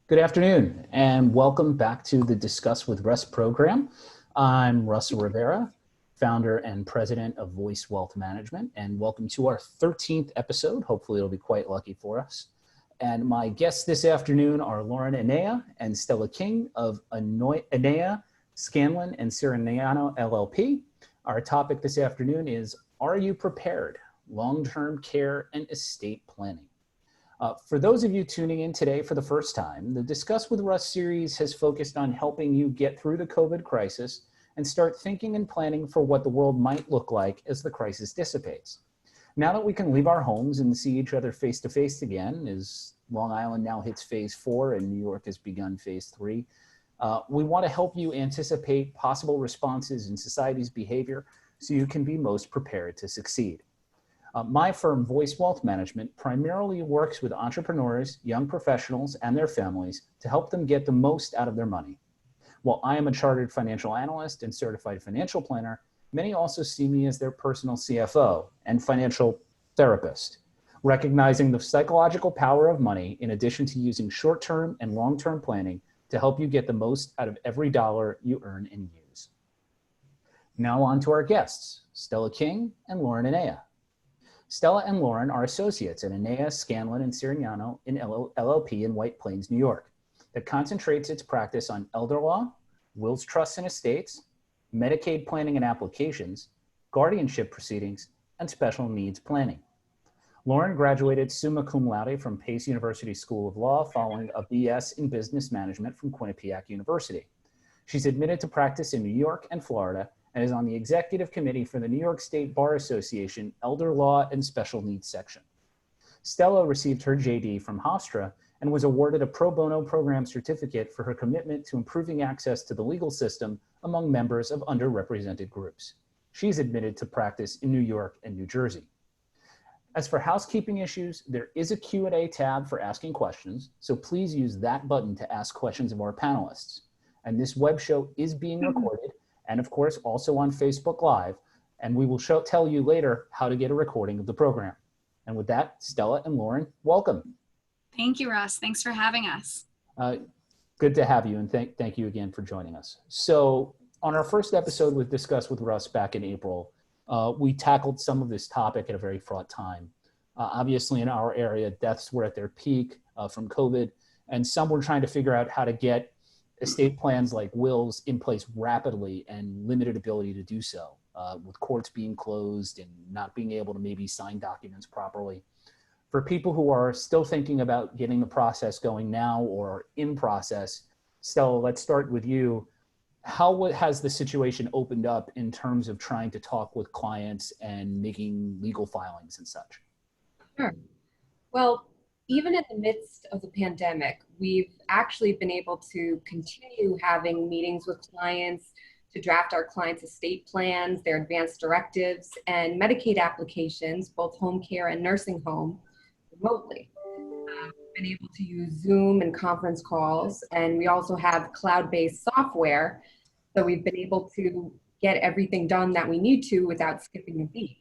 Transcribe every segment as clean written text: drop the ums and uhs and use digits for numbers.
Good afternoon, and welcome back to the Discuss with Russ program. I'm Russ Rivera, founder and president of Voice Wealth Management, and welcome to our 13th episode. Hopefully it'll be quite lucky for us. And my guests this afternoon are Lauren Enea and Stella King of Enea, Scanlon, and Sirignano LLP. Our topic this afternoon is, Are You Prepared? Long-Term Care and Estate Planning. For those of you tuning in today for the first time, the Discuss with Russ series has focused on helping you get through the COVID crisis and start thinking and planning for what the world might look like as the crisis dissipates. Now that we can leave our homes and see each other face to face again, as Long Island now hits phase 4 and New York has begun phase 3, we want to help you anticipate possible responses in society's behavior so you can be most prepared to succeed. My firm, Voice Wealth Management, primarily works with entrepreneurs, young professionals, and their families to help them get the most out of their money. While I am a chartered financial analyst and certified financial planner, many also see me as their personal CFO and financial therapist, recognizing the psychological power of money in addition to using short-term and long-term planning to help you get the most out of every dollar you earn and use. Now on to our guests, Stella King and Lauren Enea. Stella and Lauren are associates at Enea, Scanlon, and Sirignano in LLP in White Plains, New York, that concentrates its practice on elder law, wills, trusts, and estates, Medicaid planning and applications, guardianship proceedings, and special needs planning. Lauren graduated summa cum laude from Pace University School of Law following a BS in Business Management from Quinnipiac University. She's admitted to practice in New York and Florida and is on the executive committee for the New York State Bar Association Elder Law and Special Needs Section. Stella received her JD from Hofstra and was awarded a pro bono program certificate for her commitment to improving access to the legal system among members of underrepresented groups. She's admitted to practice in New York and New Jersey. As for housekeeping issues, there is a Q&A tab for asking questions, so please use that button to ask questions of our panelists. And this web show is being recorded, and of course also on Facebook Live, and we will tell you later how to get a recording of the program. And with that, Stella and Lauren, welcome. Thank you, Russ. Thanks for having us. Good to have you, and thank you again for joining us. So on our first episode with Discuss with Russ back in April, we tackled some of this topic at a very fraught time. Obviously in our area, deaths were at their peak from COVID, and some were trying to figure out how to get estate plans like wills in place rapidly and limited ability to do so, with courts being closed and not being able to maybe sign documents properly. For people who are still thinking about getting the process going now or in process, Stella, let's start with you. How has the situation opened up in terms of trying to talk with clients and making legal filings and such? Sure. Well, even in the midst of the pandemic, we've actually been able to continue having meetings with clients to draft our clients' estate plans, their advanced directives, and Medicaid applications, both home care and nursing home, remotely. We've been able to use Zoom and conference calls, and we also have cloud-based software, so we've been able to get everything done that we need to without skipping a beat.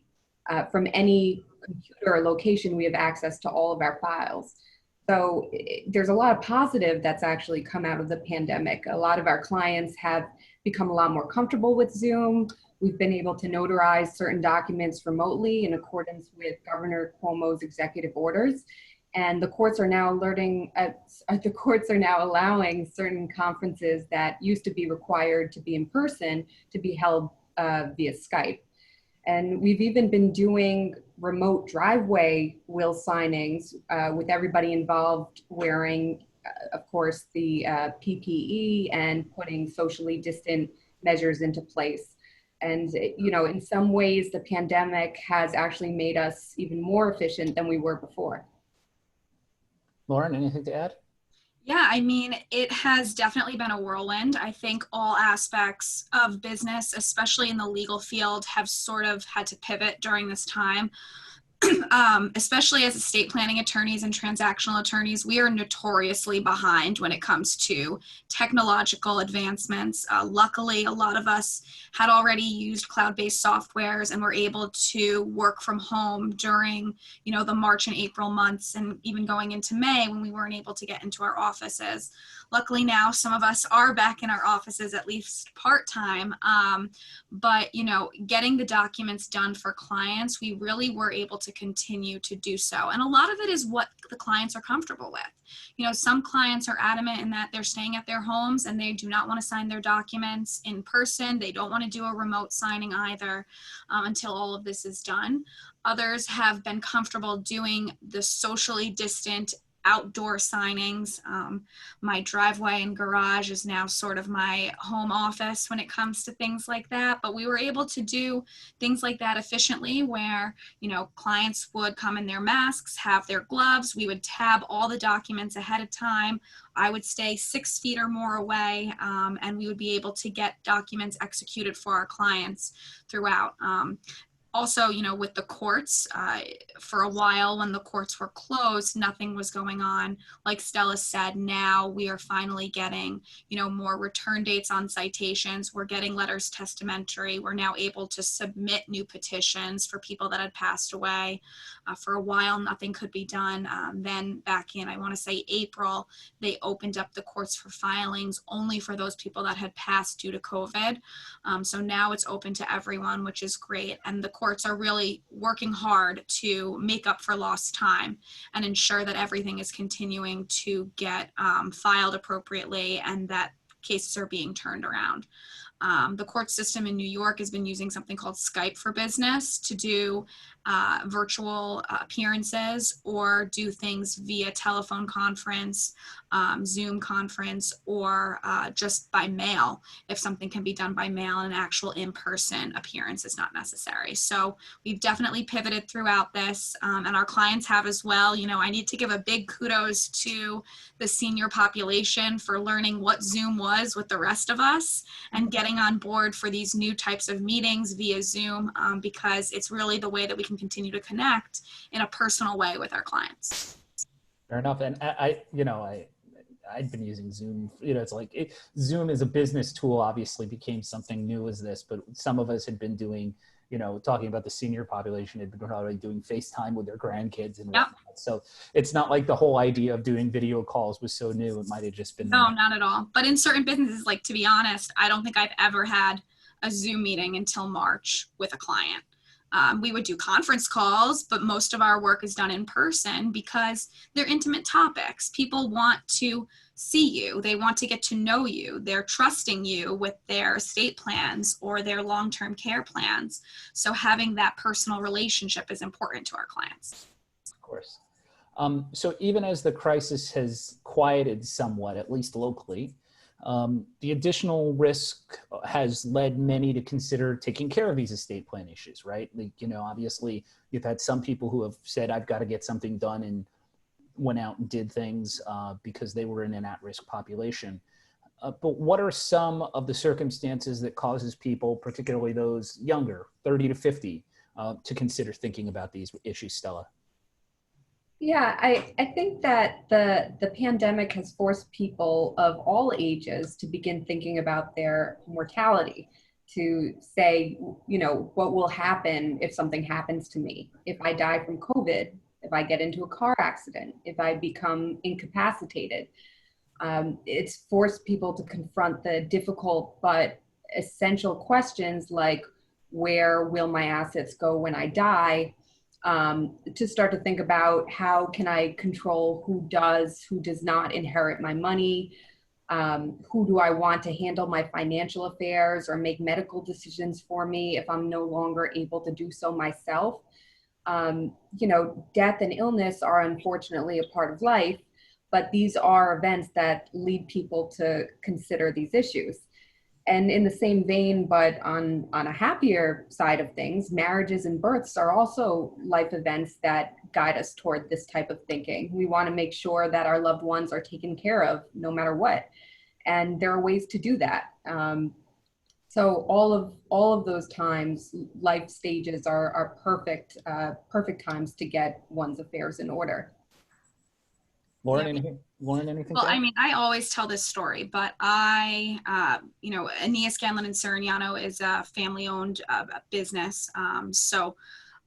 From any computer or location, we have access to all of our files. So there's a lot of positive that's actually come out of the pandemic. A lot of our clients have become a lot more comfortable with Zoom. We've been able to notarize certain documents remotely in accordance with Governor Cuomo's executive orders. And the courts are now allowing certain conferences that used to be required to be in person to be held via Skype. And we've even been doing remote driveway will signings with everybody involved wearing, of course, the PPE and putting socially distant measures into place. And, you know, in some ways, the pandemic has actually made us even more efficient than we were before. Lauren, anything to add? Yeah, I mean, it has definitely been a whirlwind. I think all aspects of business, especially in the legal field, have sort of had to pivot during this time. especially as estate planning attorneys and transactional attorneys, we are notoriously behind when it comes to technological advancements. Luckily, a lot of us had already used cloud-based softwares and were able to work from home during, the March and April months, and even going into May when we weren't able to get into our offices. Luckily now, some of us are back in our offices, at least part-time. But, getting the documents done for clients, we really were able to continue to do so. And a lot of it is what the clients are comfortable with. Some clients are adamant in that they're staying at their homes and they do not want to sign their documents in person. They don't want to do a remote signing either until all of this is done. Others have been comfortable doing the socially distant outdoor signings. My driveway and garage is now sort of my home office when it comes to things like that. But we were able to do things like that efficiently where, clients would come in their masks, have their gloves. We would tab all the documents ahead of time. I would stay 6 feet or more away, and we would be able to get documents executed for our clients throughout. Also, with the courts, for a while when the courts were closed, nothing was going on. Like Stella said, now we are finally getting, more return dates on citations. We're getting letters testamentary. We're now able to submit new petitions for people that had passed away. For a while, nothing could be done. Then back in, I want to say April, they opened up the courts for filings only for those people that had passed due to COVID. So now it's open to everyone, which is great. And the courts are really working hard to make up for lost time and ensure that everything is continuing to get filed appropriately and that cases are being turned around. The court system in New York has been using something called Skype for Business to do virtual appearances or do things via telephone conference, Zoom conference, or just by mail. If something can be done by mail, an actual in-person appearance is not necessary. So we've definitely pivoted throughout this, and our clients have as well. I need to give a big kudos to the senior population for learning what Zoom was with the rest of us and getting on board for these new types of meetings via Zoom, because it's really the way that we can continue to connect in a personal way with our clients. Fair enough. And I'd been using Zoom. It's like Zoom as a business tool obviously became something new as this, but some of us had been doing, talking about the senior population, had been probably doing FaceTime with their grandkids and whatnot. Yep. So it's not like the whole idea of doing video calls was so new. It might have just been. No, not at all. But in certain businesses, like, to be honest, I don't think I've ever had a Zoom meeting until March with a client. We would do conference calls, but most of our work is done in person because they're intimate topics. People want to see you. They want to get to know you. They're trusting you with their estate plans or their long-term care plans. So having that personal relationship is important to our clients. Of course. So even as the crisis has quieted somewhat, at least locally, the additional risk has led many to consider taking care of these estate plan issues, right? Like, obviously you've had some people who have said, I've got to get something done, and went out and did things because they were in an at-risk population. But what are some of the circumstances that causes people, particularly those younger, 30 to 50, to consider thinking about these issues, Stella? Yeah, I think that the pandemic has forced people of all ages to begin thinking about their mortality, to say, what will happen if something happens to me, if I die from COVID, if I get into a car accident, if I become incapacitated. It's forced people to confront the difficult but essential questions like, where will my assets go when I die? To start to think about, how can I control who does not inherit my money? Who do I want to handle my financial affairs or make medical decisions for me if I'm no longer able to do so myself? Death and illness are unfortunately a part of life, but these are events that lead people to consider these issues. And in the same vein, but on a happier side of things, marriages and births are also life events that guide us toward this type of thinking. We want to make sure that our loved ones are taken care of no matter what. And there are ways to do that. So all of those times, life stages are perfect times to get one's affairs in order. Lauren, Yeah. anything Well, to I add? mean, I always tell this story, but Enea, Scanlon and Surignano is a family-owned business. So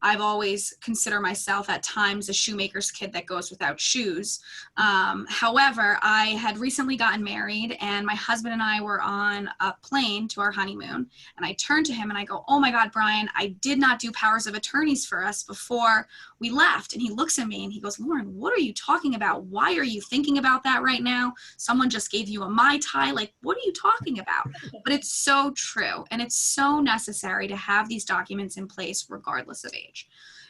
I've always considered myself at times a shoemaker's kid that goes without shoes. However, I had recently gotten married and my husband and I were on a plane to our honeymoon. And I turned to him and I go, "Oh my God, Brian, I did not do powers of attorneys for us before we left." And he looks at me and he goes, "Lauren, what are you talking about? Why are you thinking about that right now? Someone just gave you a Mai Tai. Like, what are you talking about?" But it's so true. And it's so necessary to have these documents in place regardless of age.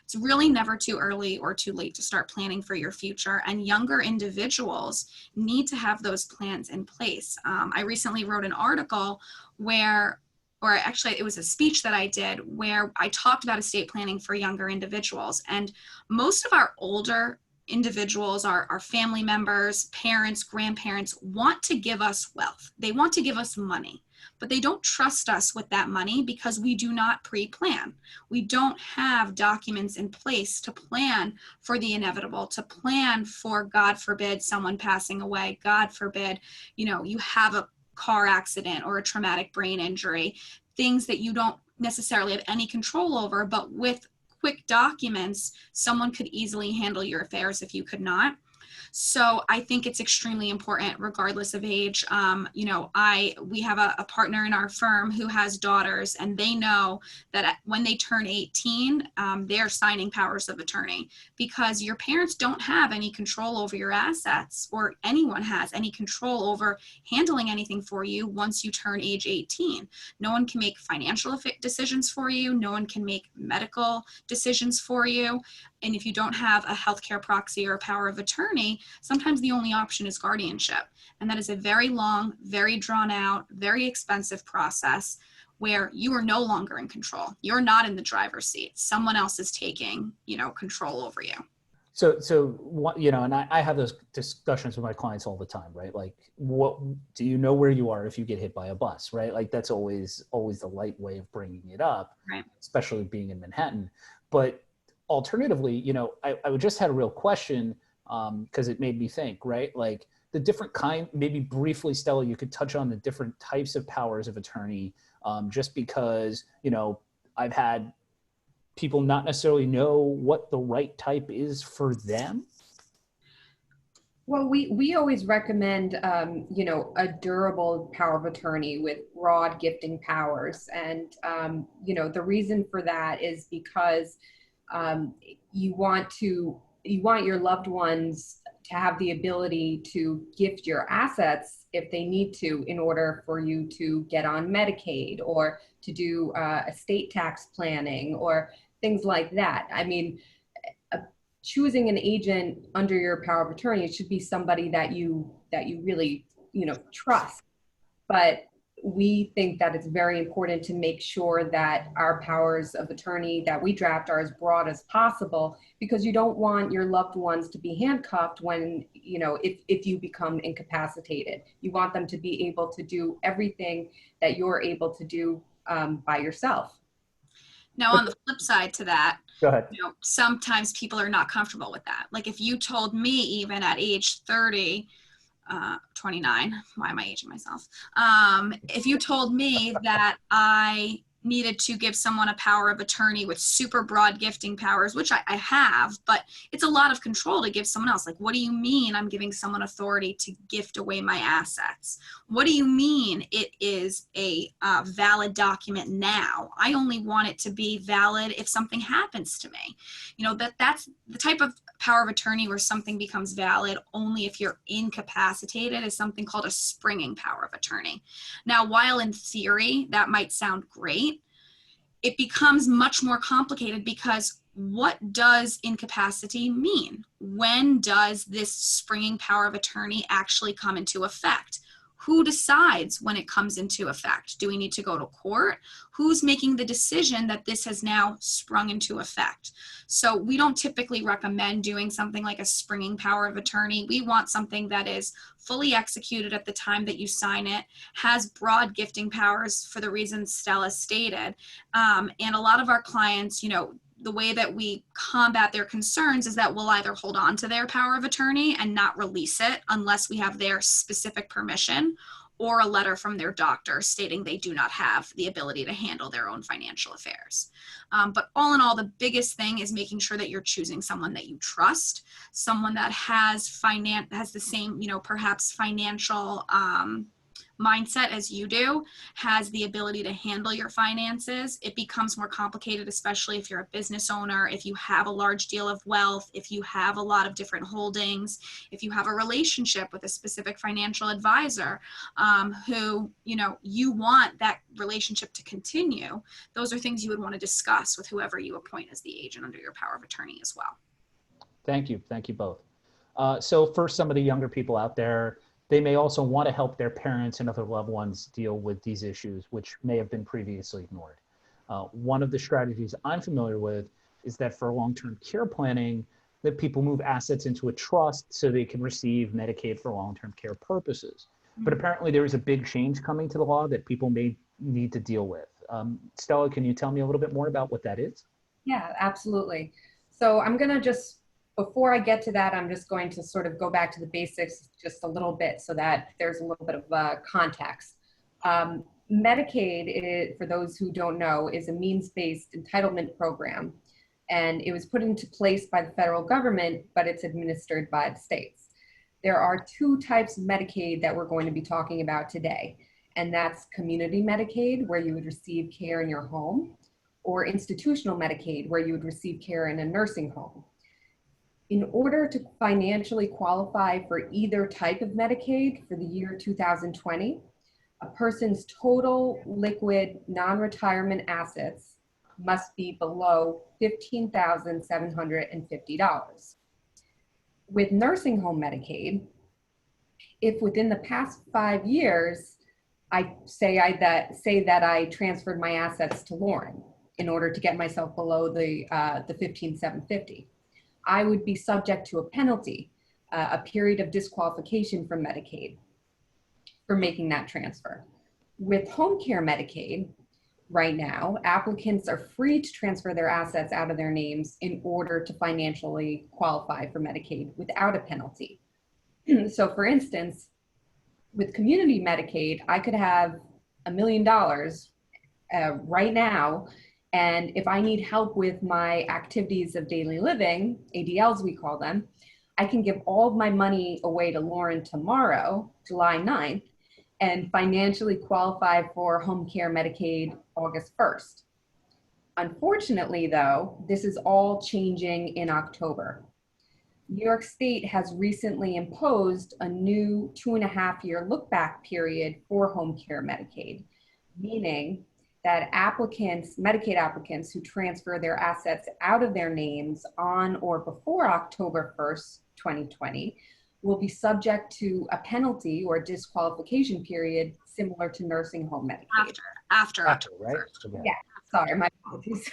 It's really never too early or too late to start planning for your future. And younger individuals need to have those plans in place. I recently wrote an article or actually it was a speech that I did where I talked about estate planning for younger individuals. And most of our older individuals, our family members, parents, grandparents want to give us wealth. They want to give us money, but they don't trust us with that money because we do not pre-plan. We don't have documents in place to plan for the inevitable, to plan for, God forbid, someone passing away, God forbid, you have a car accident or a traumatic brain injury, things that you don't necessarily have any control over, but with quick documents, someone could easily handle your affairs if you could not. So I think it's extremely important regardless of age. We have a partner in our firm who has daughters, and they know that when they turn 18, they're signing powers of attorney because your parents don't have any control over your assets, or anyone has any control over handling anything for you once you turn age 18. No one can make financial decisions for you. No one can make medical decisions for you. And if you don't have a healthcare proxy or a power of attorney, sometimes the only option is guardianship. And that is a very long, very drawn out, very expensive process where you are no longer in control. You're not in the driver's seat. Someone else is taking, control over you. So what, and I have those discussions with my clients all the time, right? Like, what do you know where you are if you get hit by a bus, right? Like, that's always the light way of bringing it up, Right. especially being in Manhattan. But alternatively, I just had a real question because it made me think, right? Like the different maybe briefly, Stella, you could touch on the different types of powers of attorney, just because, I've had people not necessarily know what the right type is for them. Well, we always recommend, a durable power of attorney with broad gifting powers. And, the reason for that is because you want your loved ones to have the ability to gift your assets if they need to in order for you to get on Medicaid or to do estate tax planning or things like that. I mean, choosing an agent under your power of attorney, it should be somebody that you really trust. But we think that it's very important to make sure that our powers of attorney that we draft are as broad as possible, because you don't want your loved ones to be handcuffed when, if you become incapacitated. You want them to be able to do everything that you're able to do by yourself. Now, on the flip side to that, Go ahead. sometimes people are not comfortable with that. Like if you told me even at age 30, 29, why am I aging myself? If you told me that I needed to give someone a power of attorney with super broad gifting powers, which I have, but it's a lot of control to give someone else. Like, what do you mean I'm giving someone authority to gift away my assets? What do you mean it is a valid document now? I only want it to be valid if something happens to me. That's the type of power of attorney where something becomes valid only if you're incapacitated, is something called a springing power of attorney. Now, while in theory that might sound great, it becomes much more complicated because what does incapacity mean? When does this springing power of attorney actually come into effect? Who decides when it comes into effect? Do we need to go to court? Who's making the decision that this has now sprung into effect? So we don't typically recommend doing something like a springing power of attorney. We want something that is fully executed at the time that you sign it, has broad gifting powers for the reasons Stella stated. And a lot of our clients, the way that we combat their concerns is that we'll either hold on to their power of attorney and not release it unless we have their specific permission, or a letter from their doctor stating they do not have the ability to handle their own financial affairs. But all in all, the biggest thing is making sure that you're choosing someone that you trust, someone that has the same, perhaps financial mindset as you do, has the ability to handle your finances. It becomes more complicated, especially if you're a business owner, if you have a large deal of wealth, if you have a lot of different holdings, if you have a relationship with a specific financial advisor who, you want that relationship to continue. Those are things you would want to discuss with whoever you appoint as the agent under your power of attorney as well. Thank you. Thank you both. So for some of the younger people out there, they may also want to help their parents and other loved ones deal with these issues, which may have been previously ignored. One of the strategies I'm familiar with is that for long-term care planning, that people move assets into a trust so they can receive Medicaid for long-term care purposes. But apparently there is a big change coming to the law that people may need to deal with. Stella, can you tell me a little bit more about what that is? Yeah, absolutely. So I'm going to before I get to that, I'm just going to sort of go back to the basics just a little bit so that there's a little bit of context. Medicaid, for those who don't know, is a means-based entitlement program, and it was put into place by the federal government, but it's administered by the states. There are two types of Medicaid that we're going to be talking about today, and that's community Medicaid, where you would receive care in your home, or institutional Medicaid, where you would receive care in a nursing home. In order to financially qualify for either type of Medicaid for the year 2020, a person's total liquid non-retirement assets must be below $15,750. With nursing home Medicaid, if within the past 5 years, I say that I transferred my assets to Lauren in order to get myself below the $15,750, I would be subject to a penalty, a period of disqualification from Medicaid for making that transfer. With home care Medicaid, right now, applicants are free to transfer their assets out of their names in order to financially qualify for Medicaid without a penalty. So for instance, with community Medicaid, I could have $1 million right now, and if I need help with my activities of daily living, ADLs we call them, I can give all of my money away to Lauren tomorrow, July 9th, and financially qualify for home care Medicaid August 1st. Unfortunately, though, this is all changing in October. New York State has recently imposed a new 2.5-year look-back period for home care Medicaid, meaning that Medicaid applicants who transfer their assets out of their names on or before October 1st, 2020, will be subject to a penalty or disqualification period similar to nursing home Medicaid. After October, right? 1st. Yeah, sorry, my apologies.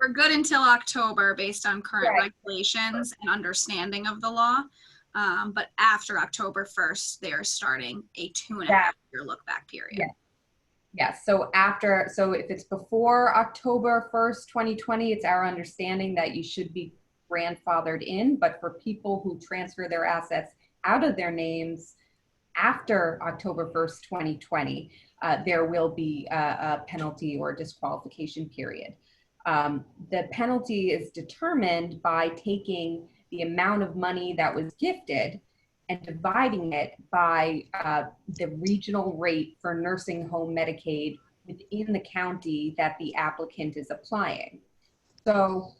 We're good until October based on current Right. regulations and understanding of the law. But after October 1st, they're starting a 2.5-year look back period. Yeah. Yes, so if it's before October 1st, 2020, it's our understanding that you should be grandfathered in, but for people who transfer their assets out of their names after October 1st, 2020, there will be a penalty or disqualification period. The penalty is determined by taking the amount of money that was gifted and dividing it by the regional rate for nursing home Medicaid within the county that the applicant is applying. So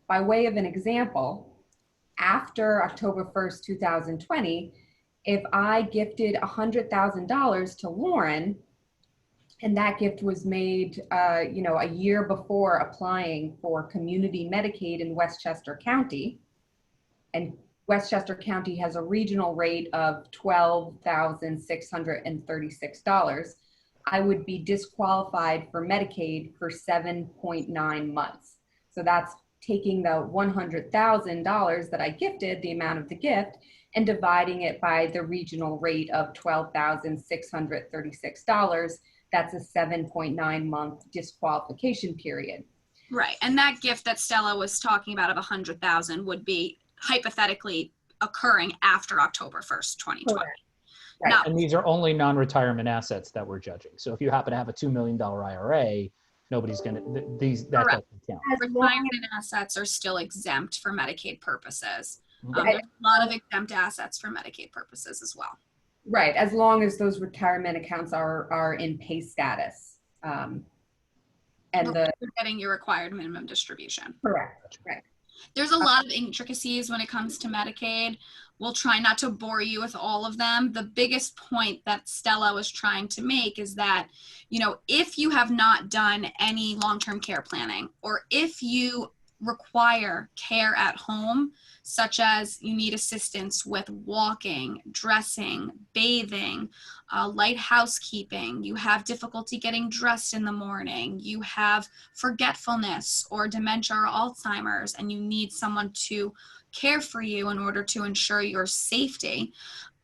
by way of an example, after October 1st, 2020, if I gifted $100,000 to Lauren, and that gift was made a year before applying for community Medicaid in Westchester County, and Westchester County has a regional rate of $12,636, I would be disqualified for Medicaid for 7.9 months. So that's taking the $100,000 that I gifted, the amount of the gift, and dividing it by the regional rate of $12,636. That's a 7.9 month disqualification period. Right. And that gift that Stella was talking about of 100,000 would be hypothetically occurring after October 1st, 2020. Correct. Right. Not, And these are only non-retirement assets that we're judging. So if you happen to have a $2 million IRA, nobody's going to, that Correct. doesn't count. retirement assets are still exempt for Medicaid purposes. Right. There's a lot of exempt assets for Medicaid purposes as well. Right, as long as those retirement accounts are in pay status. And You're getting your required minimum distribution. correct, right. There's a lot of intricacies when it comes to Medicaid. We'll try not to bore you with all of them. The biggest point that Stella was trying to make is that, if you have not done any long-term care planning, or if you require care at home, such as you need assistance with walking, dressing, bathing, light housekeeping, you have difficulty getting dressed in the morning, you have forgetfulness or dementia or Alzheimer's, and you need someone to care for you in order to ensure your safety,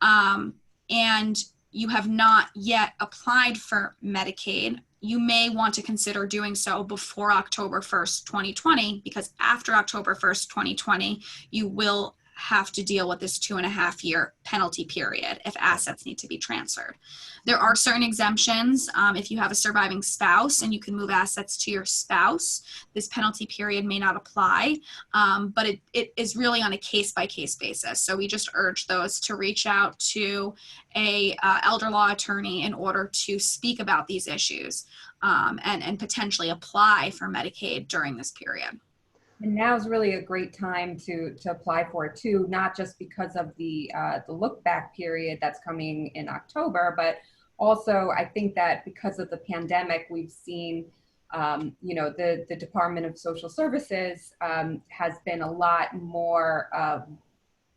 and you have not yet applied for Medicaid, you may want to consider doing so before October 1st, 2020, because after October 1st, 2020, you will have to deal with this 2.5-year penalty period if assets need to be transferred. There are certain exemptions. If you have a surviving spouse and you can move assets to your spouse, this penalty period may not apply, but it is really on a case-by-case basis. So we just urge those to reach out to a elder law attorney in order to speak about these issues and potentially apply for Medicaid during this period. And now is really a great time to apply for it too, not just because of the look back period that's coming in October, but also I think that because of the pandemic, we've seen, the Department of Social Services has been a lot more,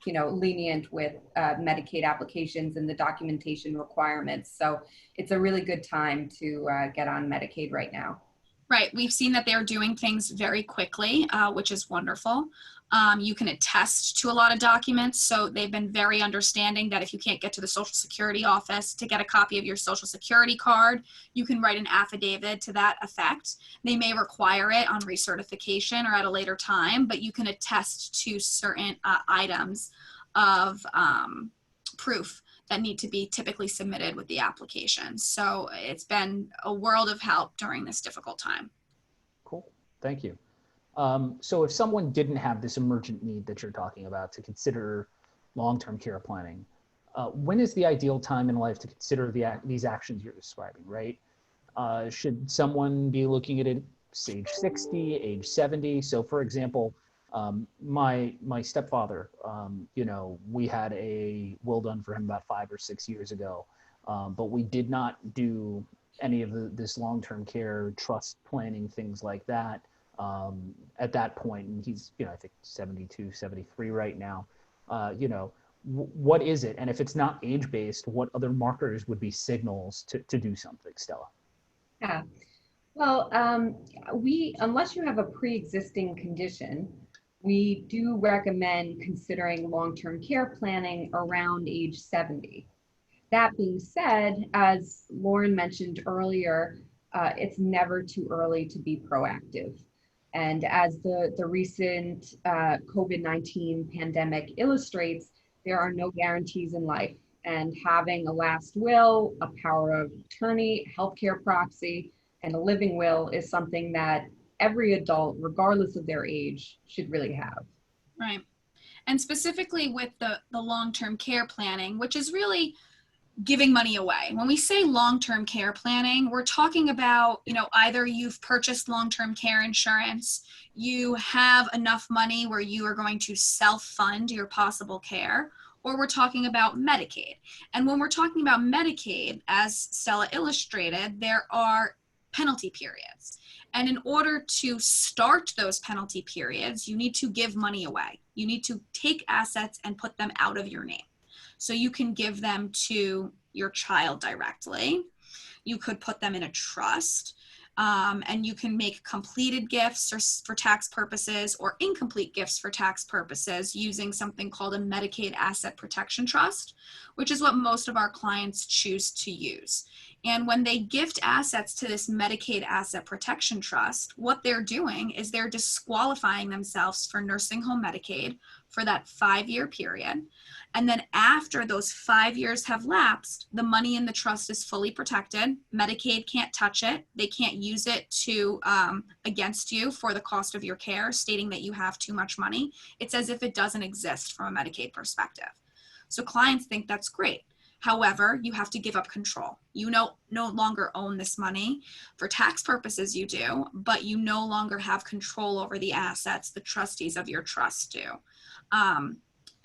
lenient with Medicaid applications and the documentation requirements. So it's a really good time to get on Medicaid right now. Right. We've seen that they're doing things very quickly, which is wonderful. You can attest to a lot of documents. So they've been very understanding that if you can't get to the Social Security office to get a copy of your Social Security card, you can write an affidavit to that effect. They may require it on recertification or at a later time, but you can attest to certain items of proof that need to be typically submitted with the application. So it's been a world of help during this difficult time. Cool, thank you. So if someone didn't have this emergent need that you're talking about to consider long-term care planning, when is the ideal time in life to consider these actions you're describing, right? Should someone be looking at it age 60, age 70? So for example, my stepfather, we had a will done for him about 5 or 6 years ago, but we did not do any of this long-term care trust planning, things like that at that point. And he's, I think 72, 73 right now. What is it? And if it's not age-based, what other markers would be signals to do something, Stella? Yeah, well, unless you have a pre-existing condition, we do recommend considering long-term care planning around age 70. That being said, as Lauren mentioned earlier, it's never too early to be proactive. And as the recent COVID-19 pandemic illustrates, there are no guarantees in life. And having a last will, a power of attorney, healthcare proxy, and a living will is something that every adult, regardless of their age, should really have. Right. And specifically with the long-term care planning, which is really giving money away. When we say long-term care planning, we're talking about, either you've purchased long-term care insurance, you have enough money where you are going to self-fund your possible care, or we're talking about Medicaid. And when we're talking about Medicaid, as Stella illustrated, there are penalty periods. And in order to start those penalty periods, you need to give money away. You need to take assets and put them out of your name. So you can give them to your child directly. You could put them in a trust. And you can make completed gifts for tax purposes or incomplete gifts for tax purposes using something called a Medicaid Asset Protection Trust, which is what most of our clients choose to use. And when they gift assets to this Medicaid Asset Protection Trust, what they're doing is they're disqualifying themselves for nursing home Medicaid for that 5-year period. And then after those 5 years have lapsed, the money in the trust is fully protected. Medicaid can't touch it. They can't use it to against you for the cost of your care, stating that you have too much money. It's as if it doesn't exist from a Medicaid perspective. So clients think that's great. However, you have to give up control. You no longer own this money. For tax purposes, you do, but you no longer have control over the assets the trustees of your trust do.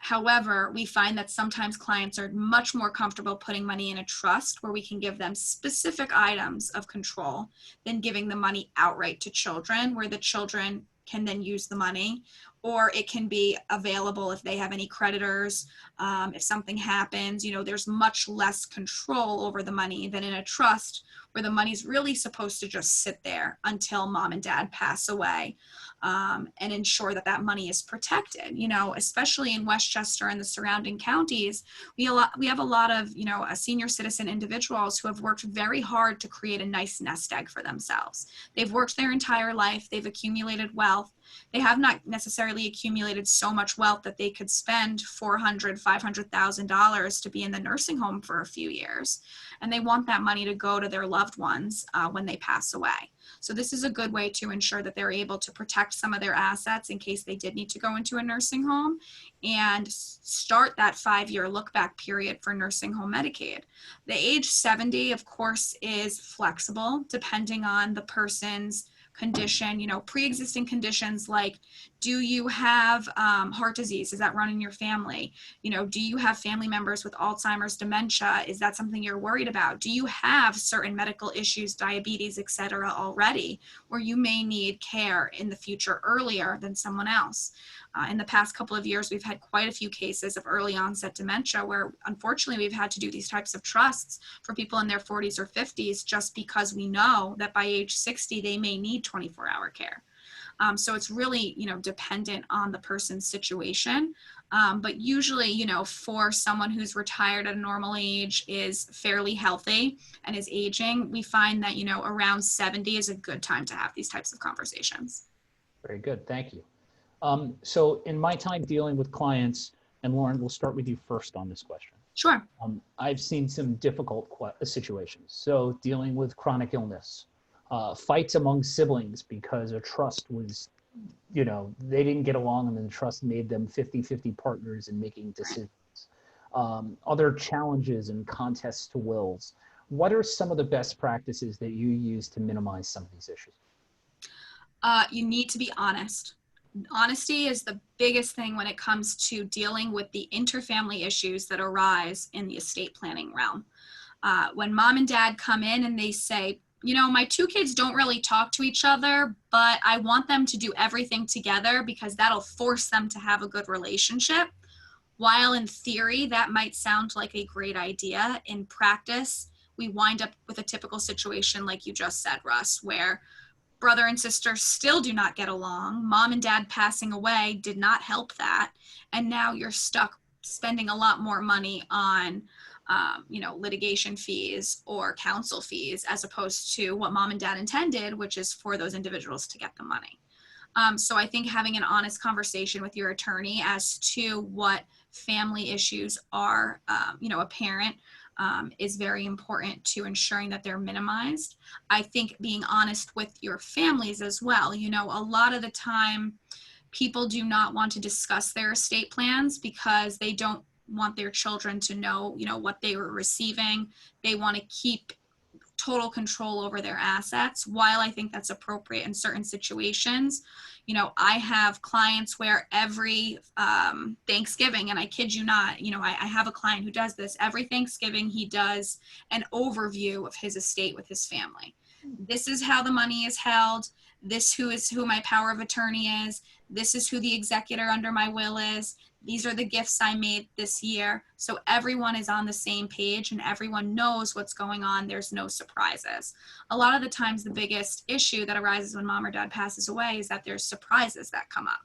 However, we find that sometimes clients are much more comfortable putting money in a trust where we can give them specific items of control than giving the money outright to children, where the children can then use the money, or it can be available if they have any creditors. If something happens, there's much less control over the money than in a trust where the money's really supposed to just sit there until mom and dad pass away, and ensure that that money is protected. Especially in Westchester and the surrounding counties, we have a lot of, senior citizen individuals who have worked very hard to create a nice nest egg for themselves. They've worked their entire life. They've accumulated wealth. They have not necessarily accumulated so much wealth that they could spend $400,000, $500,000 to be in the nursing home for a few years. And they want that money to go to their loved ones when they pass away. So this is a good way to ensure that they're able to protect some of their assets in case they did need to go into a nursing home, and start that 5-year look back period for nursing home Medicaid. The age 70, of course, is flexible depending on the person's condition, pre-existing conditions like, do you have heart disease? Does that run in your family? Do you have family members with Alzheimer's, dementia? Is that something you're worried about? Do you have certain medical issues, diabetes, etc. already, where you may need care in the future earlier than someone else? In the past couple of years, we've had quite a few cases of early onset dementia where, unfortunately, we've had to do these types of trusts for people in their 40s or 50s just because we know that by age 60, they may need 24-hour care. So it's really, dependent on the person's situation. But usually, for someone who's retired at a normal age, is fairly healthy and is aging, we find that, around 70 is a good time to have these types of conversations. Very good. Thank you. So in my time dealing with clients, and Lauren, we'll start with you first on this question. Sure. I've seen some difficult situations. So dealing with chronic illness, fights among siblings because a trust was, they didn't get along and then the trust made them 50-50 partners in making decisions. Other challenges and contests to wills. What are some of the best practices that you use to minimize some of these issues? You need to be honest. Honesty is the biggest thing when it comes to dealing with the interfamily issues that arise in the estate planning realm. When mom and dad come in and they say, my 2 kids don't really talk to each other, but I want them to do everything together because that'll force them to have a good relationship. While in theory, that might sound like a great idea, in practice, we wind up with a typical situation like you just said, Russ, where brother and sister still do not get along. Mom and dad passing away did not help that. And now you're stuck spending a lot more money on, litigation fees or counsel fees, as opposed to what mom and dad intended, which is for those individuals to get the money. So I think having an honest conversation with your attorney as to what family issues are, apparent, is very important to ensuring that they're minimized. I think being honest with your families as well. A lot of the time people do not want to discuss their estate plans because they don't want their children to know, what they were receiving. They want to keep total control over their assets. While I think that's appropriate in certain situations, I have clients where every Thanksgiving, and I kid you not, I have a client who does this. Every Thanksgiving, he does an overview of his estate with his family. This is how the money is held. this is who my power of attorney is, this is who the executor under my will is, these are the gifts I made this year. So everyone is on the same page and everyone knows what's going on. There's no surprises. A lot of the times the biggest issue that arises when mom or dad passes away is that there's surprises that come up.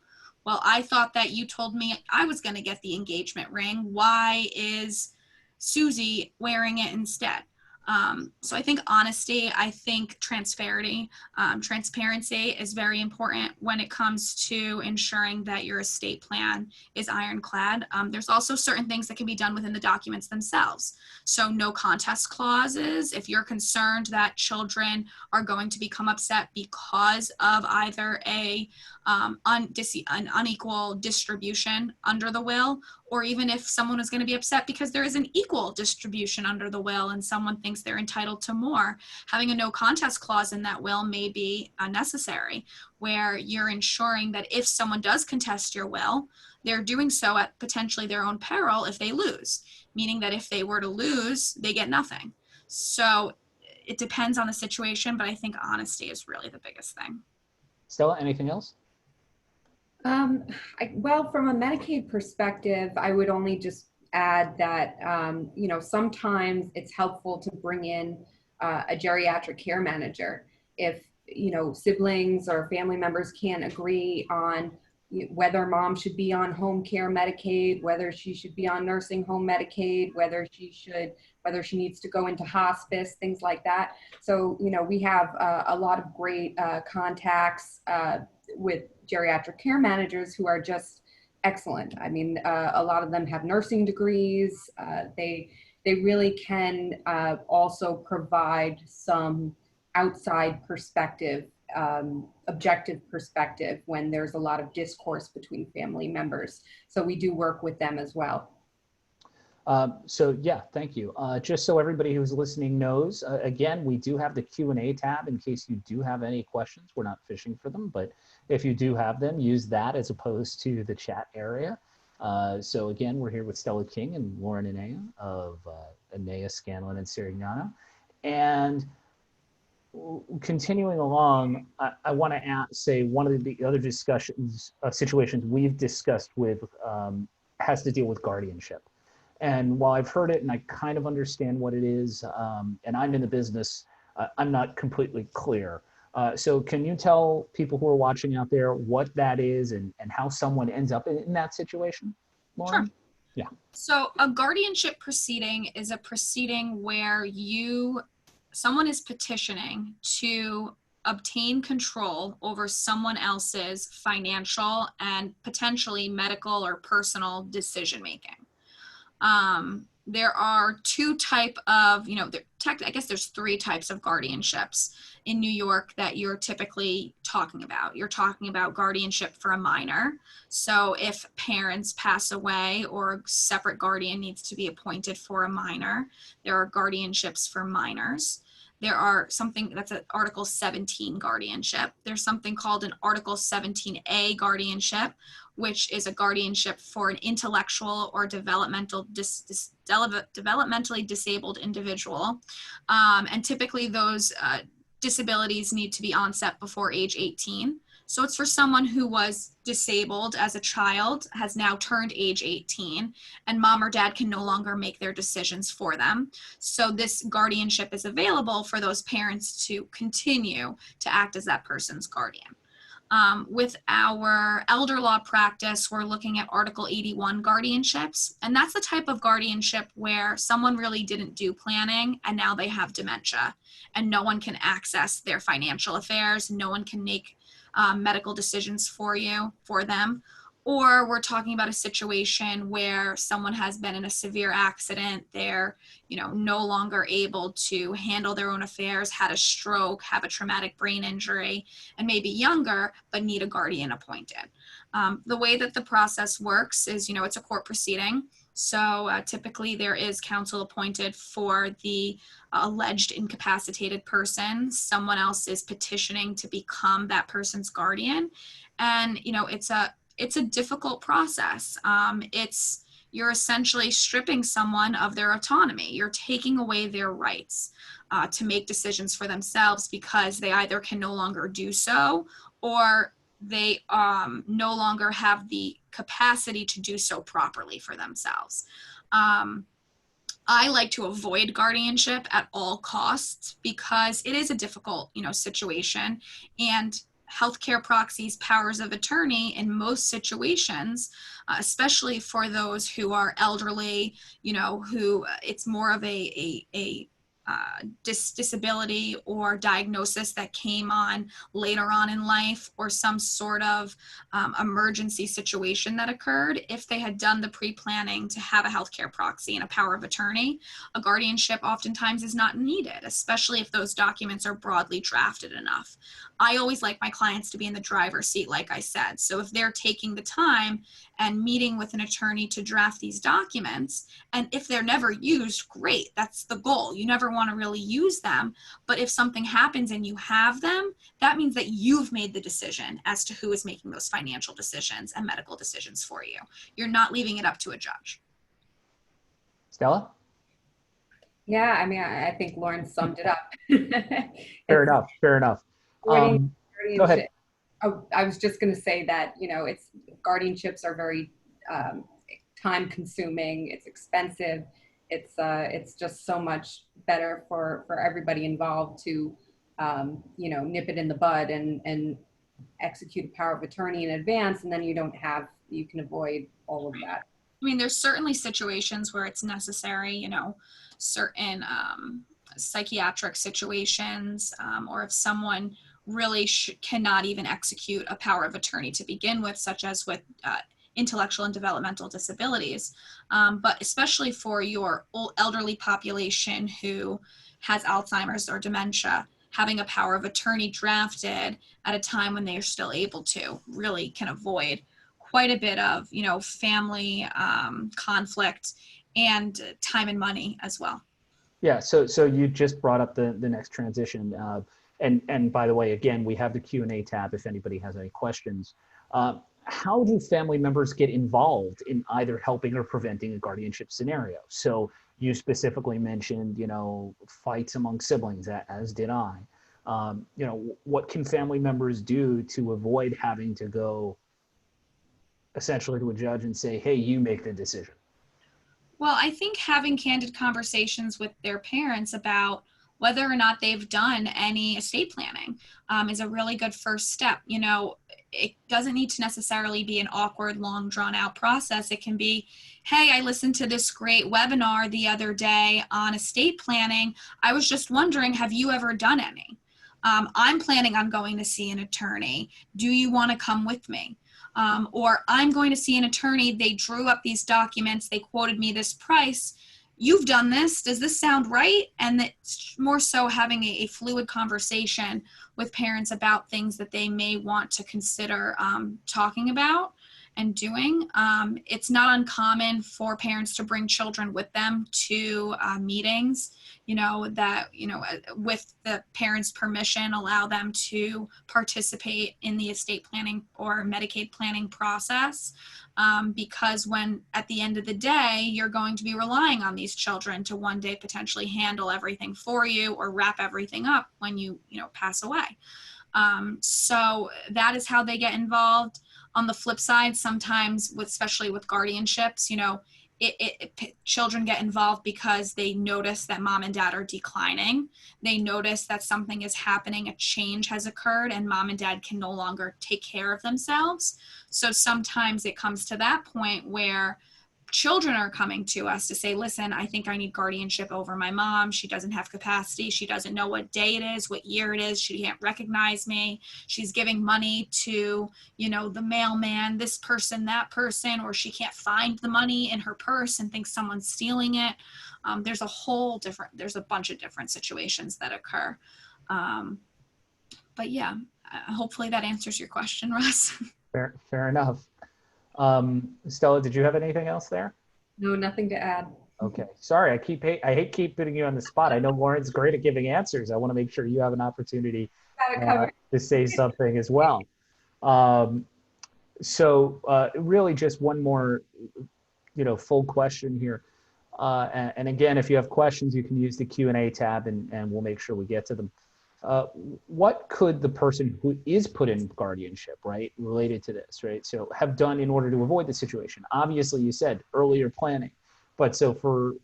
Well, I thought that you told me I was going to get the engagement ring. Why is Susie wearing it instead? So I think honesty, I think transparency is very important when it comes to ensuring that your estate plan is ironclad. There's also certain things that can be done within the documents themselves. So no contest clauses. If you're concerned that children are going to become upset because of either an unequal distribution under the will, or even if someone is going to be upset because there is an equal distribution under the will and someone thinks they're entitled to more, having a no contest clause in that will may be necessary, where you're ensuring that if someone does contest your will, they're doing so at potentially their own peril if they lose, meaning that if they were to lose, they get nothing. So it depends on the situation, but I think honesty is really the biggest thing. Stella, anything else? Well, from a Medicaid perspective, I would only just add that, sometimes it's helpful to bring in a geriatric care manager. If, siblings or family members can't agree on whether mom should be on home care Medicaid, whether she should be on nursing home Medicaid, whether she needs to go into hospice, things like that. So, we have a lot of great contacts with geriatric care managers who are just excellent. I mean, a lot of them have nursing degrees. They really can also provide some outside perspective, objective perspective when there's a lot of discourse between family members. So we do work with them as well. So yeah, thank you. Just so everybody who's listening knows, again, we do have the Q&A tab in case you do have any questions. We're not fishing for them, but if you do have them, use that as opposed to the chat area. So again, we're here with Stella King and Lauren Enea of Enea, Scanlon, and Sirignano. And continuing along, I want to say one of the other situations we've discussed with has to deal with guardianship. And while I've heard it and I kind of understand what it is, and I'm in the business, I'm not completely clear. So can you tell people who are watching out there what that is and how someone ends up in that situation, Lauren? Sure. Yeah. So a guardianship proceeding is a proceeding where someone is petitioning to obtain control over someone else's financial and potentially medical or personal decision making. There are two type of, I guess there's three types of guardianships in New York that you're typically talking about. You're talking about guardianship for a minor. So if parents pass away or a separate guardian needs to be appointed for a minor, there are guardianships for minors. There are something that's an Article 17 guardianship. There's something called an Article 17A guardianship, which is a guardianship for an intellectual or developmentally disabled individual. And typically those disabilities need to be onset before age 18. So it's for someone who was disabled as a child, has now turned age 18, and mom or dad can no longer make their decisions for them. So this guardianship is available for those parents to continue to act as that person's guardian. With our elder law practice, we're looking at Article 81 guardianships, and that's the type of guardianship where someone really didn't do planning and now they have dementia and no one can access their financial affairs, no one can make medical decisions for them. Or we're talking about a situation where someone has been in a severe accident, they're no longer able to handle their own affairs, had a stroke, have a traumatic brain injury, and maybe younger, but need a guardian appointed. The way that the process works is, it's a court proceeding. So typically there is counsel appointed for the alleged incapacitated person. Someone else is petitioning to become that person's guardian. And, it's a difficult process. It's, you're essentially stripping someone of their autonomy. You're taking away their rights to make decisions for themselves because they either can no longer do so, or they no longer have the capacity to do so properly for themselves. I like to avoid guardianship at all costs because it is a difficult, situation, and healthcare proxies, powers of attorney in most situations, especially for those who are elderly, who it's more of a disability or diagnosis that came on later on in life, or some sort of emergency situation that occurred. If they had done the pre-planning to have a healthcare proxy and a power of attorney, a guardianship oftentimes is not needed, especially if those documents are broadly drafted enough. I always like my clients to be in the driver's seat, like I said. So if they're taking the time and meeting with an attorney to draft these documents, and if they're never used, great, that's the goal. You never want to really use them. But if something happens and you have them, that means that you've made the decision as to who is making those financial decisions and medical decisions for you. You're not leaving it up to a judge. Stella? Yeah, I mean, I think Lauren summed it up. Fair enough. Fair enough. Go ahead. Oh, I was just going to say that, it's guardianships are very time consuming. It's expensive. It's just so much better for everybody involved to, nip it in the bud and execute a power of attorney in advance. And then you can avoid all of that. I mean, there's certainly situations where it's necessary, certain psychiatric situations, or if someone really cannot even execute a power of attorney to begin with, such as with intellectual and developmental disabilities. But especially for your elderly population who has Alzheimer's or dementia, having a power of attorney drafted at a time when they are still able to really can avoid quite a bit of, family conflict and time and money as well. Yeah, so you just brought up the next transition. And by the way, again, we have the Q&A tab if anybody has any questions. How do family members get involved in either helping or preventing a guardianship scenario? So you specifically mentioned, fights among siblings, as did I. What can family members do to avoid having to go essentially to a judge and say, hey, you make the decision? Well, I think having candid conversations with their parents about whether or not they've done any estate planning is a really good first step. It doesn't need to necessarily be an awkward, long, drawn-out process. It can be, hey, I listened to this great webinar the other day on estate planning. I was just wondering, have you ever done any? I'm planning on going to see an attorney. Do you want to come with me? Or I'm going to see an attorney. They drew up these documents. They quoted me this price. You've done this. Does this sound right? And it's more so having a fluid conversation with parents about things that they may want to consider talking about and doing. It's not uncommon for parents to bring children with them to meetings, with the parents' permission, allow them to participate in the estate planning or Medicaid planning process. Because when at the end of the day, you're going to be relying on these children to one day potentially handle everything for you or wrap everything up when you pass away. So that is how they get involved. On the flip side, sometimes, especially with guardianships, children get involved because they notice that mom and dad are declining. They notice that something is happening, a change has occurred, and mom and dad can no longer take care of themselves. So sometimes it comes to that point where children are coming to us to say, listen, I think I need guardianship over my mom. She doesn't have capacity. She doesn't know what day it is, what year it is. She can't recognize me. She's giving money to, the mailman, this person, that person, or she can't find the money in her purse and thinks someone's stealing it. There's a bunch of different situations that occur. But yeah, hopefully that answers your question, Russ. Fair enough. Stella, did you have anything else there? No, nothing to add. Okay. Sorry, I hate keep putting you on the spot. I know Lauren's great at giving answers. I want to make sure you have an opportunity to say something as well. So really just one more full question here. And again, if you have questions, you can use the Q&A tab and we'll make sure we get to them. What could the person who is put in guardianship, right, related to this, right, so have done in order to avoid the situation? Obviously, you said earlier planning. But so for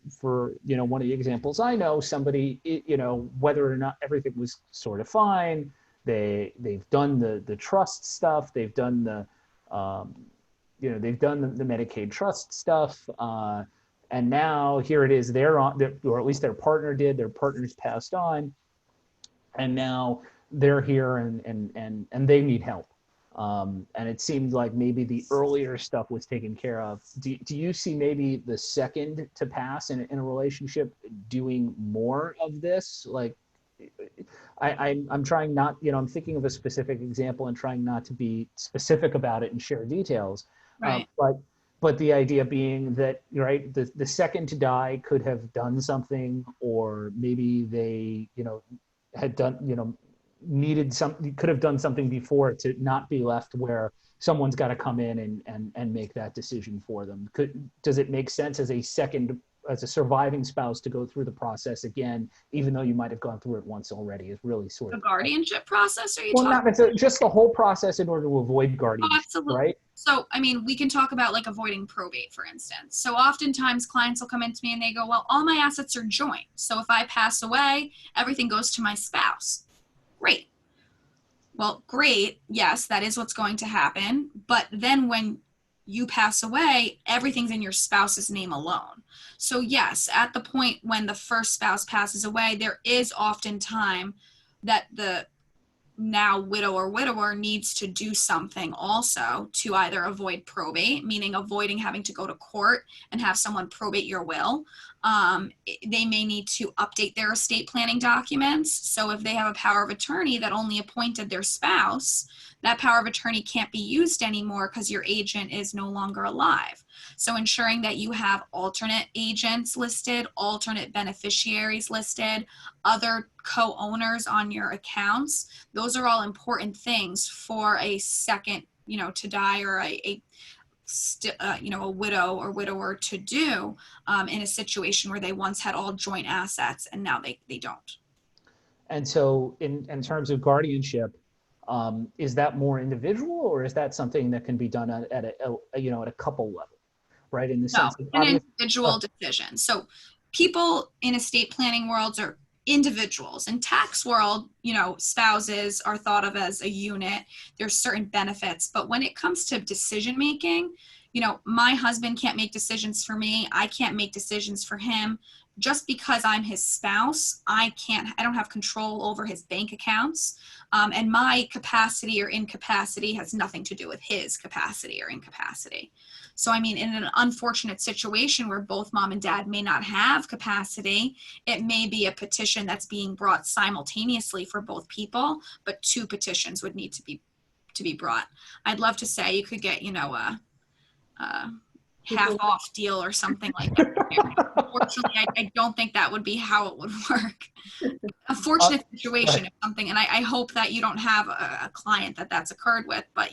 one of the examples I know, somebody, whether or not everything was sort of fine, they've done the trust stuff, they've done they've done the Medicaid trust stuff, and now here it is, they're on, or at least their partner did, their partner's passed on, and now they're here and they need help. And it seemed like maybe the earlier stuff was taken care of. Do you see maybe the second to pass in a relationship doing more of this? Like, I'm trying not, I'm thinking of a specific example and trying not to be specific about it and share details. Right. But the idea being that, right, the second to die could have done something, or maybe they, had done, needed something, could have done something before to not be left where someone's got to come in and make that decision for them. Does it make sense as a surviving spouse to go through the process again, even though you might have gone through it once already? Is really sort The of guardianship process, are you well, talking? not just the whole process in order to avoid guardianship, Absolutely. right? So, I mean, we can talk about like avoiding probate, for instance. So oftentimes clients will come into me and they go, well, all my assets are joint. So if I pass away, everything goes to my spouse. Great. Well, great. Yes, that is what's going to happen. But then when you pass away, everything's in your spouse's name alone. So yes, at the point when the first spouse passes away, there is often time that the now widow or widower needs to do something also to either avoid probate, meaning avoiding having to go to court and have someone probate your will. They may need to update their estate planning documents. So if they have a power of attorney that only appointed their spouse, that power of attorney can't be used anymore because your agent is no longer alive. So ensuring that you have alternate agents listed, alternate beneficiaries listed, other co-owners on your accounts, those are all important things for a second, to die, or a widow or widower to do in a situation where they once had all joint assets and now they don't. And so in terms of guardianship, is that more individual, or is that something that can be done at a couple level, right? In the No, sense of an individual decision. So people in estate planning worlds are individuals. In tax world, spouses are thought of as a unit. There's certain benefits, but when it comes to decision making, my husband can't make decisions for me. I can't make decisions for him. Just because I'm his spouse, I don't have control over his bank accounts. And my capacity or incapacity has nothing to do with his capacity or incapacity. So, I mean, in an unfortunate situation where both mom and dad may not have capacity, it may be a petition that's being brought simultaneously for both people, but two petitions would need to be brought. I'd love to say you could get, a half off deal or something like that. Unfortunately, I don't think that would be how it would work. A fortunate situation of something, and I hope that you don't have a client that's occurred with, but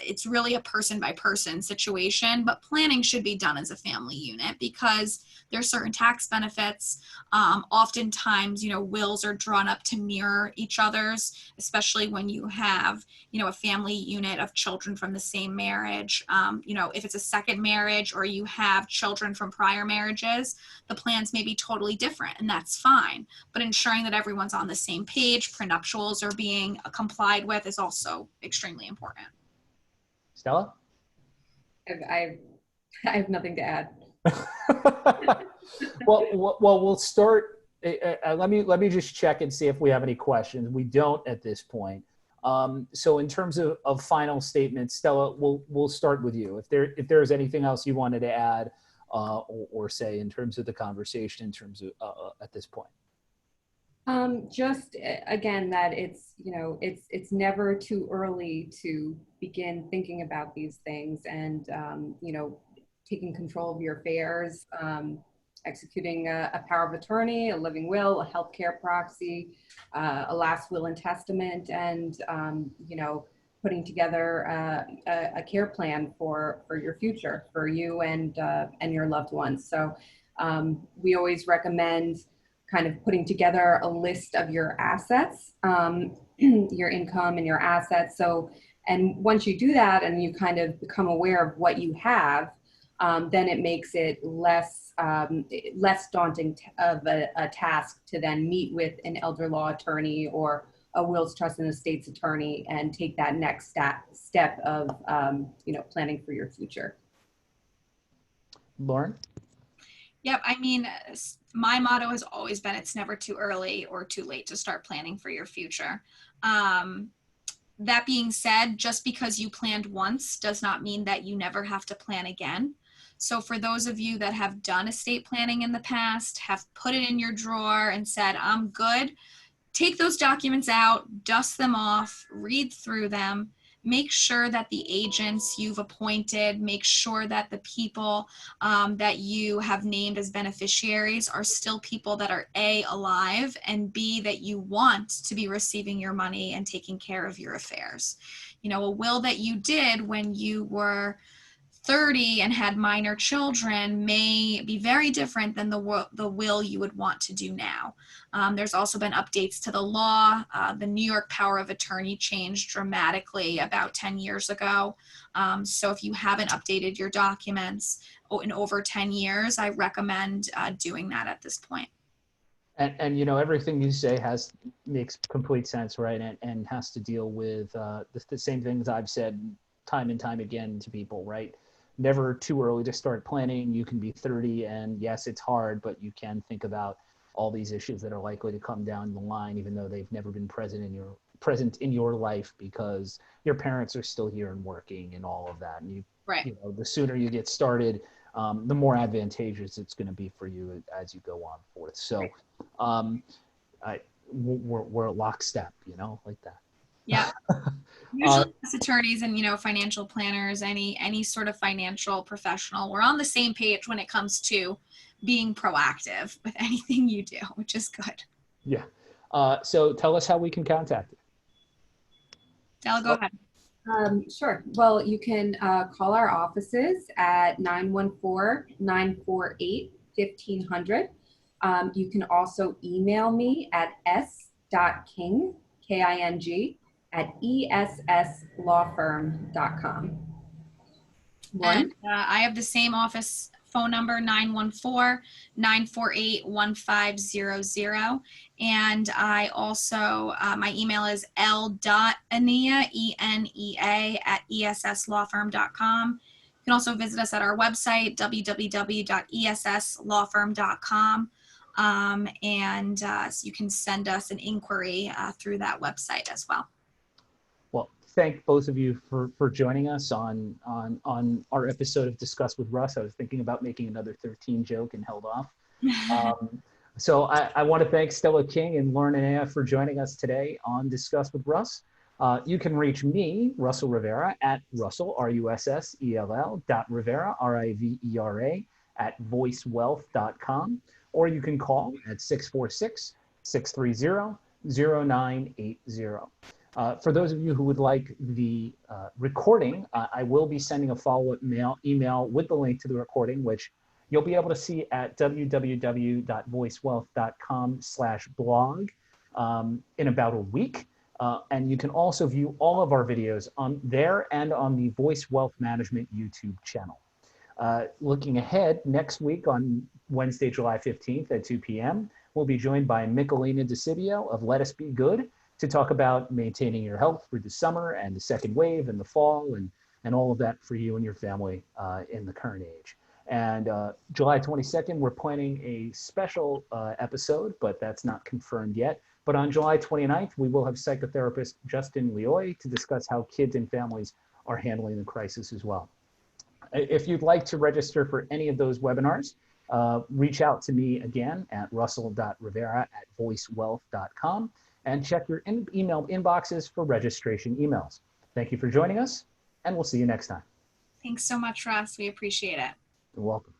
it's really a person by person situation. But planning should be done as a family unit because there's certain tax benefits. Oftentimes, wills are drawn up to mirror each other's, especially when you have, a family unit of children from the same marriage. If it's a second marriage or you have children from prior marriages, the plans may be totally different, and that's fine. But ensuring that everyone's on the same page, prenuptials are being complied with, is also extremely important. Stella? I have nothing to add. well, we'll start. Let me just check and see if we have any questions. We don't at this point. So in terms of final statements, Stella, we'll start with you. If there's anything else you wanted to add or say in terms of the conversation, in terms of at this point. Just again, that it's never too early to begin thinking about these things and, taking control of your affairs, executing a power of attorney, a living will, a healthcare proxy, a last will and testament, and, putting together a care plan for your future, for you and your loved ones. So we always recommend kind of putting together a list of your assets, your income and your assets. So, and once you do that and you kind of become aware of what you have, then it makes it less daunting of a task to then meet with an elder law attorney or a wills, trust, and estates attorney and take that next step of planning for your future. Lauren? Yep. I mean, my motto has always been it's never too early or too late to start planning for your future. That being said, just because you planned once does not mean that you never have to plan again. So for those of you that have done estate planning in the past, have put it in your drawer and said, I'm good, take those documents out, dust them off, read through them, make sure that the agents you've appointed, make sure that the people that you have named as beneficiaries are still people that are A, alive, and B, that you want to be receiving your money and taking care of your affairs. You know, a will that you did when you were 30 and had minor children may be very different than the will you would want to do now. There's also been updates to the law. The New York power of attorney changed dramatically about 10 years ago. So if you haven't updated your documents in over 10 years, I recommend doing that at this point. And you know, everything you say makes complete sense, right? And has to deal with the same things I've said time and time again to people, right? Never too early to start planning. You can be 30 and yes, it's hard, but you can think about all these issues that are likely to come down the line, even though they've never been present in your life because your parents are still here and working and all of that. And you know, the sooner you get started, the more advantageous it's going to be for you as you go on forth. So we're lockstep, you know, like that. Yeah. Usually as attorneys and, you know, financial planners, any sort of financial professional, we're on the same page when it comes to being proactive with anything you do, which is good. Yeah. So tell us how we can contact you. Stella, go ahead. Sure. Well, you can call our offices at 914-948-1500. You can also email me at s.king, K-I-N-G, at esslawfirm.com. And I have the same office phone number, 914-948-1500. And I also, my email is l.enea, E-N-E-A, at esslawfirm.com. You can also visit us at our website, www.esslawfirm.com. And so you can send us an inquiry through that website as well. Well, thank both of you for joining us on our episode of Discuss with Russ. I was thinking about making another 13 joke and held off. So I want to thank Stella King and Lauren Enea for joining us today on Discuss with Russ. You can reach me, Russell Rivera, at Russell, R-U-S-S-E-L-L, .Rivera, R-I-V-E-R-A, at voicewealth.com, or you can call at 646-630-0980. For those of you who would like the recording, I will be sending a follow-up email with the link to the recording, which you'll be able to see at www.voicewealth.com/blog in about a week. And you can also view all of our videos on there and on the Voice Wealth Management YouTube channel. Looking ahead, next week on Wednesday, July 15th at 2 p.m., we'll be joined by Michelina DeCibio of Let Us Be Good to talk about maintaining your health through the summer and the second wave and the fall and all of that for you and your family in the current age. And July 22nd, we're planning a special episode, but that's not confirmed yet. But on July 29th, we will have psychotherapist Justin Leoy to discuss how kids and families are handling the crisis as well. If you'd like to register for any of those webinars, reach out to me again at russell.rivera@voicewealth.com and check your email inboxes for registration emails. Thank you for joining us, and we'll see you next time. Thanks so much, Russ. We appreciate it. You're welcome.